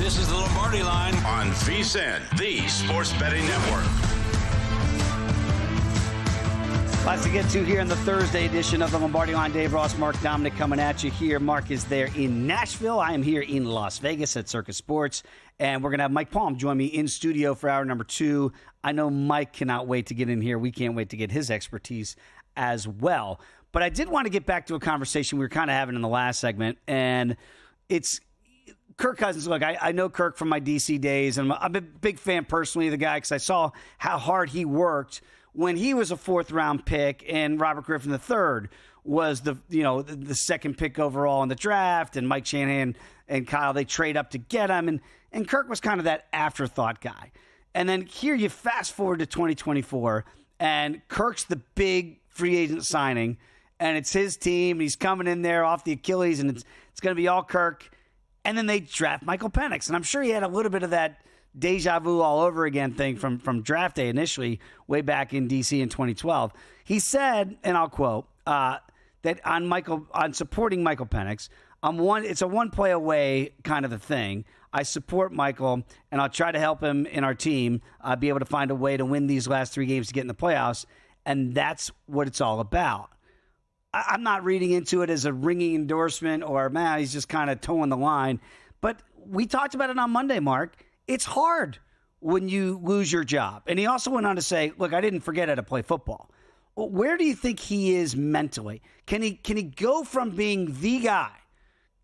This is the Lombardi Line on VSiN, the Sports Betting Network. Lots to get to here in the Thursday edition of the Lombardi Line. Dave Ross, Mark Dominic coming at you here. Mark is there in Nashville. I am here in Las Vegas at Circus Sports. And we're going to have Mike Palm join me in studio for hour number 2. I know Mike cannot wait to get in here. We can't wait to get his expertise as well. But I did want to get back to a conversation we were kind of having in the last segment. And it's Kirk Cousins. Look, I know Kirk from my DC days. And I'm a big fan personally of the guy because I saw how hard he worked when he was a 4th-round pick and Robert Griffin III was the second pick overall in the draft, and Mike Shanahan and Kyle, they trade up to get him, and Kirk was kind of that afterthought guy. And then here you fast forward to 2024, and Kirk's the big free agent signing, and it's his team, and he's coming in there off the Achilles, and it's going to be all Kirk. And then they draft Michael Penix, and I'm sure he had a little bit of that deja vu all over again thing from draft day initially way back in DC in 2012. He said, and I'll quote, that on supporting Michael Penix, it's a one play away kind of a thing. I support Michael, and I'll try to help him in our team be able to find a way to win these last 3 games to get in the playoffs, and that's what it's all about. I'm not reading into it as a ringing endorsement or, man, he's just kind of towing the line. But we talked about it on Monday, Mark. It's hard when you lose your job. And he also went on to say, look, I didn't forget how to play football. Well, where do you think he is mentally? Can he go from being the guy,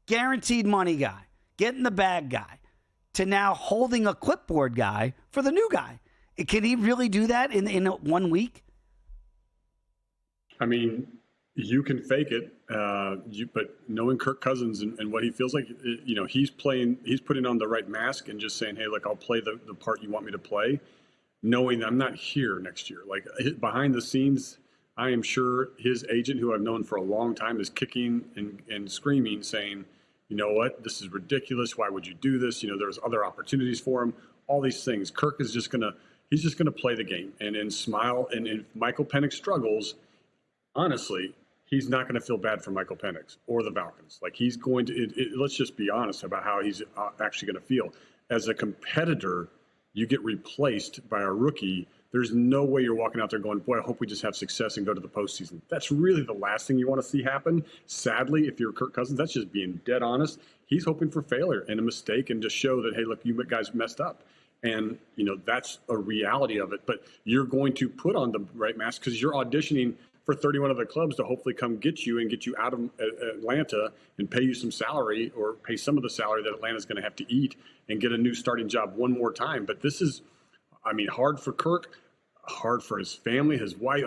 guaranteed money guy, getting the bag guy, to now holding a clipboard guy for the new guy? Can he really do that in 1 week? I mean, you can fake it, but knowing Kirk Cousins and what he feels like, he's putting on the right mask and just saying, hey, look, I'll play the part you want me to play, knowing that I'm not here next year. Like, behind the scenes, I am sure his agent, who I've known for a long time, is kicking and screaming, saying, you know what, this is ridiculous. Why would you do this? There's other opportunities for him, all these things. Kirk is just going to play the game and smile. And if Michael Penix struggles, honestly, he's not going to feel bad for Michael Penix or the Falcons. Like, he's going to let's just be honest about how he's actually going to feel. As a competitor, you get replaced by a rookie. There's no way you're walking out there going, boy, I hope we just have success and go to the postseason. That's really the last thing you want to see happen. Sadly, if you're Kirk Cousins, that's just being dead honest. He's hoping for failure and a mistake and just show that, hey, look, you guys messed up. And, that's a reality of it. But you're going to put on the right mask because you're auditioning for 31 other clubs to hopefully come get you and get you out of Atlanta and pay you some salary or pay some of the salary that Atlanta's going to have to eat and get a new starting job one more time. But this is, hard for Kirk, hard for his family, his wife.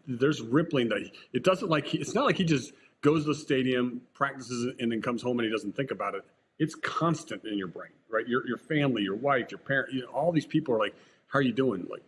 There's rippling that it's not like he just goes to the stadium, practices, and then comes home and he doesn't think about it. It's constant in your brain, right? Your family, your wife, your parent, all these people are like, how are you doing? Like,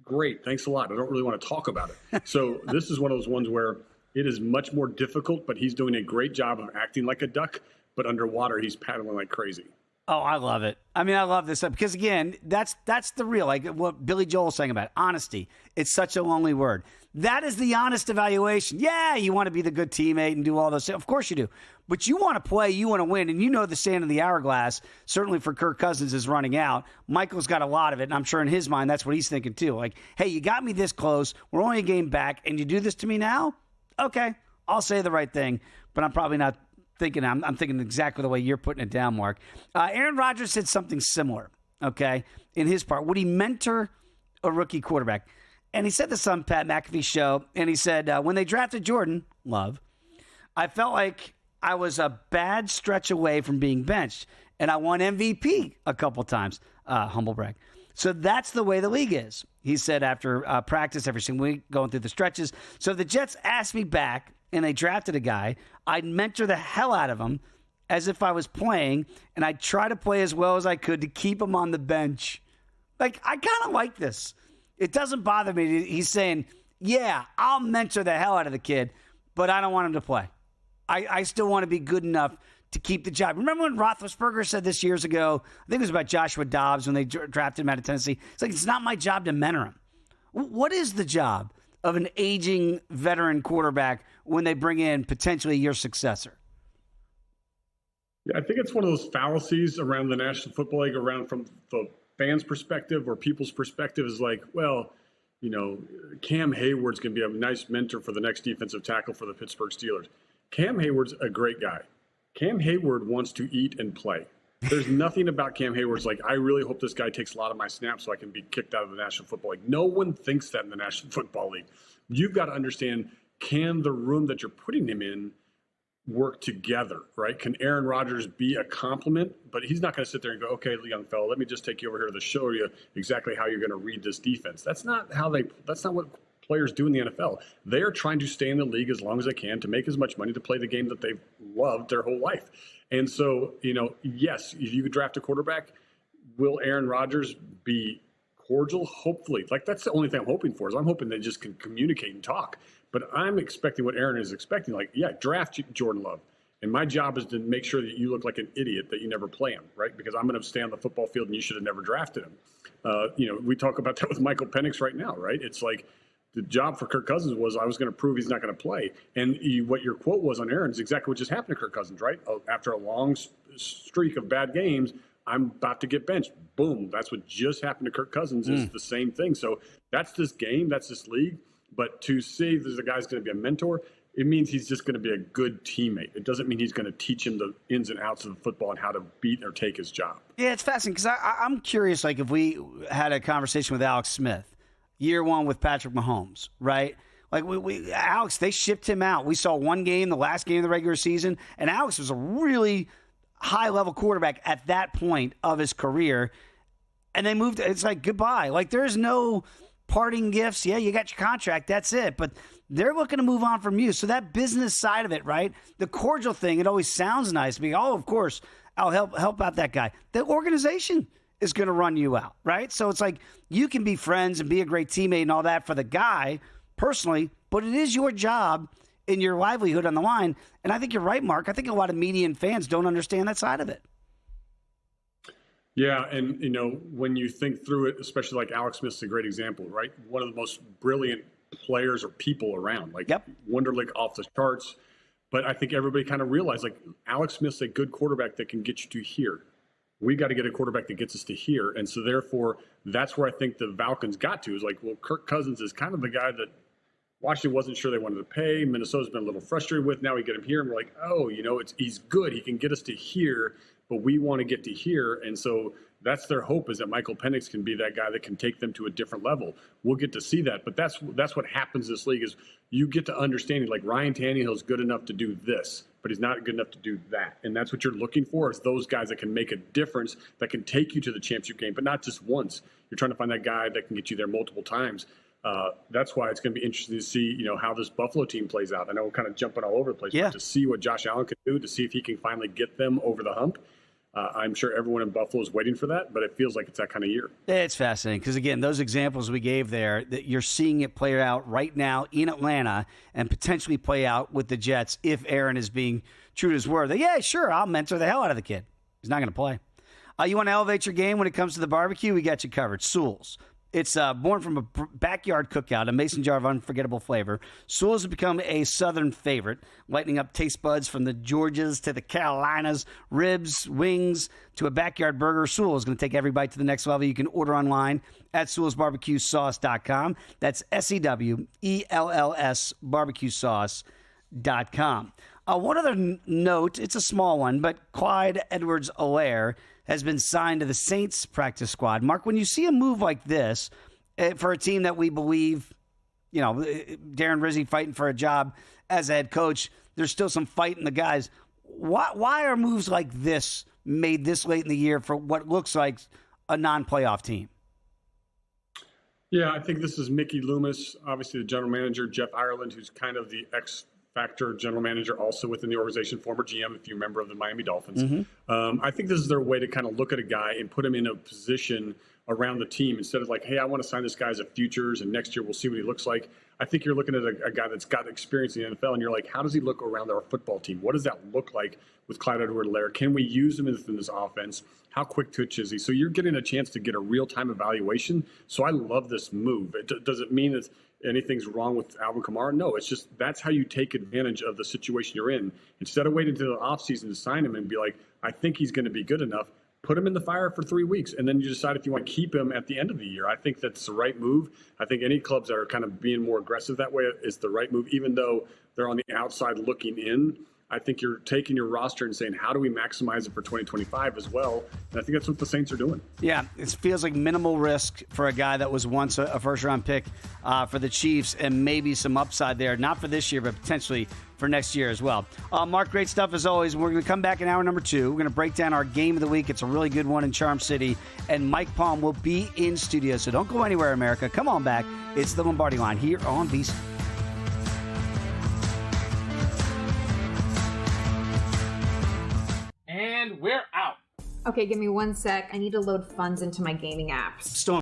great, thanks a lot. I don't really want to talk about it. So this is one of those ones where it is much more difficult, but he's doing a great job of acting like a duck, but underwater he's paddling like crazy. Oh, I love it. I love this stuff because, again, that's the real, like what Billy Joel's saying about honesty. It's such a lonely word. That is the honest evaluation. Yeah, you want to be the good teammate and do all those things. Of course you do. But you want to play, you want to win, and the sand in the hourglass, certainly for Kirk Cousins, is running out. Michael's got a lot of it, and I'm sure in his mind that's what he's thinking too. Like, hey, you got me this close. We're only a game back, and you do this to me now? Okay, I'll say the right thing, but I'm probably not thinking. I'm thinking exactly the way you're putting it down, Mark. Aaron Rodgers said something similar, okay, in his part. Would he mentor a rookie quarterback? And he said this on Pat McAfee's show, and he said, when they drafted Jordan Love, I felt like I was a bad stretch away from being benched, and I won MVP a couple times. Humble brag. So that's the way the league is, he said after practice every single week, going through the stretches. So if the Jets asked me back and they drafted a guy, I'd mentor the hell out of him as if I was playing, and I'd try to play as well as I could to keep him on the bench. Like, I kind of like this. It doesn't bother me. He's saying, yeah, I'll mentor the hell out of the kid, but I don't want him to play. I still want to be good enough to keep the job. Remember when Roethlisberger said this years ago? I think it was about Joshua Dobbs when they drafted him out of Tennessee. It's like, it's not my job to mentor him. What is the job of an aging veteran quarterback when they bring in potentially your successor? Yeah, I think it's one of those fallacies around the National Football League, around from the fans' perspective or people's perspective, is like, well, Cam Hayward's going to be a nice mentor for the next defensive tackle for the Pittsburgh Steelers. Cam Hayward's a great guy. Cam Hayward wants to eat and play. There's nothing about Cam Hayward's like, I really hope this guy takes a lot of my snaps so I can be kicked out of the National Football League. No one thinks that in the National Football League. You've got to understand, can the room that you're putting him in work together, right? Can Aaron Rodgers be a compliment? But he's not going to sit there and go, okay, young fella, let me just take you over here to show you exactly how you're going to read this defense. That's not what players do in the NFL. They are trying to stay in the league as long as they can to make as much money to play the game that they've loved their whole life. And so, yes, if you could draft a quarterback, will Aaron Rodgers be cordial? Hopefully. Like, that's the only thing I'm hoping for, is I'm hoping they just can communicate and talk. But I'm expecting what Aaron is expecting. Like, yeah, draft Jordan Love. And my job is to make sure that you look like an idiot that you never play him, right? Because I'm going to stay on the football field and you should have never drafted him. We talk about that with Michael Penix right now, right? It's like, the job for Kirk Cousins was, I was going to prove he's not going to play. And what your quote was on Aaron is exactly what just happened to Kirk Cousins, right? After a long streak of bad games, I'm about to get benched. Boom. That's what just happened to Kirk Cousins is the same thing. So that's this game. That's this league. But to say there's a guy's going to be a mentor, it means he's just going to be a good teammate. It doesn't mean he's going to teach him the ins and outs of football and how to beat or take his job. Yeah, it's fascinating because I'm curious, like, if we had a conversation with Alex Smith, year one with Patrick Mahomes, right? Like, Alex, they shipped him out. We saw one game, the last game of the regular season, and Alex was a really high-level quarterback at that point of his career, and they moved. It's like, goodbye. Like, there's no parting gifts. Yeah, you got your contract. That's it. But they're looking to move on from you. So that business side of it, right? The cordial thing, it always sounds nice to me. Oh, of course, I'll help out that guy. The organization is going to run you out, right? So it's like, you can be friends and be a great teammate and all that for the guy personally, but it is your job and your livelihood on the line. And I think you're right, Mark. I think a lot of media and fans don't understand that side of it. Yeah, and, when you think through it, especially like Alex Smith's a great example, right? One of the most brilliant players or people around, like Wonderlic off the charts. But I think everybody kind of realized, like, Alex Smith's a good quarterback that can get you to here. We got to get a quarterback that gets us to here. And so therefore, that's where I think the Falcons got to, is like, well, Kirk Cousins is kind of the guy that Washington wasn't sure they wanted to pay. Minnesota's been a little frustrated with. Now we get him here, and we're like, oh, he's good. He can get us to here, but we want to get to here. And so that's their hope, is that Michael Penix can be that guy that can take them to a different level. We'll get to see that. But that's what happens in this league, is you get to understanding, like, Ryan Tannehill's good enough to do this, but he's not good enough to do that. And that's what you're looking for, is those guys that can make a difference, that can take you to the championship game, but not just once. You're trying to find that guy that can get you there multiple times. That's why it's going to be interesting to see, how this Buffalo team plays out. I know we're kind of jumping all over the place, but to see what Josh Allen can do, to see if he can finally get them over the hump. I'm sure everyone in Buffalo is waiting for that, but it feels like it's that kind of year. It's fascinating because, again, those examples we gave there, that you're seeing it play out right now in Atlanta and potentially play out with the Jets if Aaron is being true to his word. Yeah, sure, I'll mentor the hell out of the kid. He's not going to play. You want to elevate your game when it comes to the barbecue? We got you covered. Sewell's. It's born from a backyard cookout, a mason jar of unforgettable flavor. Sewell's has become a Southern favorite, lightening up taste buds from the Georgias to the Carolinas, ribs, wings, to a backyard burger. Sewell's is going to take every bite to the next level. You can order online at Sewell'sBarbecueSauce.com. That's SEWELLS barbecuesauce.com. One other note, it's a small one, but Clyde Edwards-Helaire has been signed to the Saints practice squad. Mark, when you see a move like this for a team that we believe, Darren Rizzi fighting for a job as a head coach, there's still some fight in the guys. Why are moves like this made this late in the year for what looks like a non-playoff team? Yeah, I think this is Mickey Loomis, obviously the general manager, Jeff Ireland, who's kind of the X-factor general manager also within the organization, former GM, if you remember, of the Miami Dolphins. Mm-hmm. I think this is their way to kind of look at a guy and put him in a position around the team instead of like, hey, I want to sign this guy as a futures and next year we'll see what he looks like. I think you're looking at a guy that's got experience in the NFL and you're like, how does he look around our football team? What does that look like with Clyde Edwards-Helaire? Can we use him in this offense? How quick twitch is he? So you're getting a chance to get a real-time evaluation. So I love this move. Does it mean that anything's wrong with Alvin Kamara? No, it's just that's how you take advantage of the situation you're in. Instead of waiting until the offseason to sign him and be like, I think he's going to be good enough. Put him in the fire for 3 weeks, and then you decide if you want to keep him at the end of the year. I think that's the right move. I think any clubs that are kind of being more aggressive that way is the right move, even though they're on the outside looking in. I think you're taking your roster and saying, how do we maximize it for 2025 as well? And I think that's what the Saints are doing. Yeah, it feels like minimal risk for a guy that was once a first-round pick for the Chiefs, and maybe some upside there, not for this year, but potentially for next year as well. Mark, great stuff as always. We're going to come back in hour number 2. We're going to break down our game of the week. It's a really good one in Charm City, and Mike Palm will be in studio, so don't go anywhere, America. Come on back. It's the Lombardi Line here on VSiN. And we're out. Okay, give me 1 sec. I need to load funds into my gaming apps. Storm.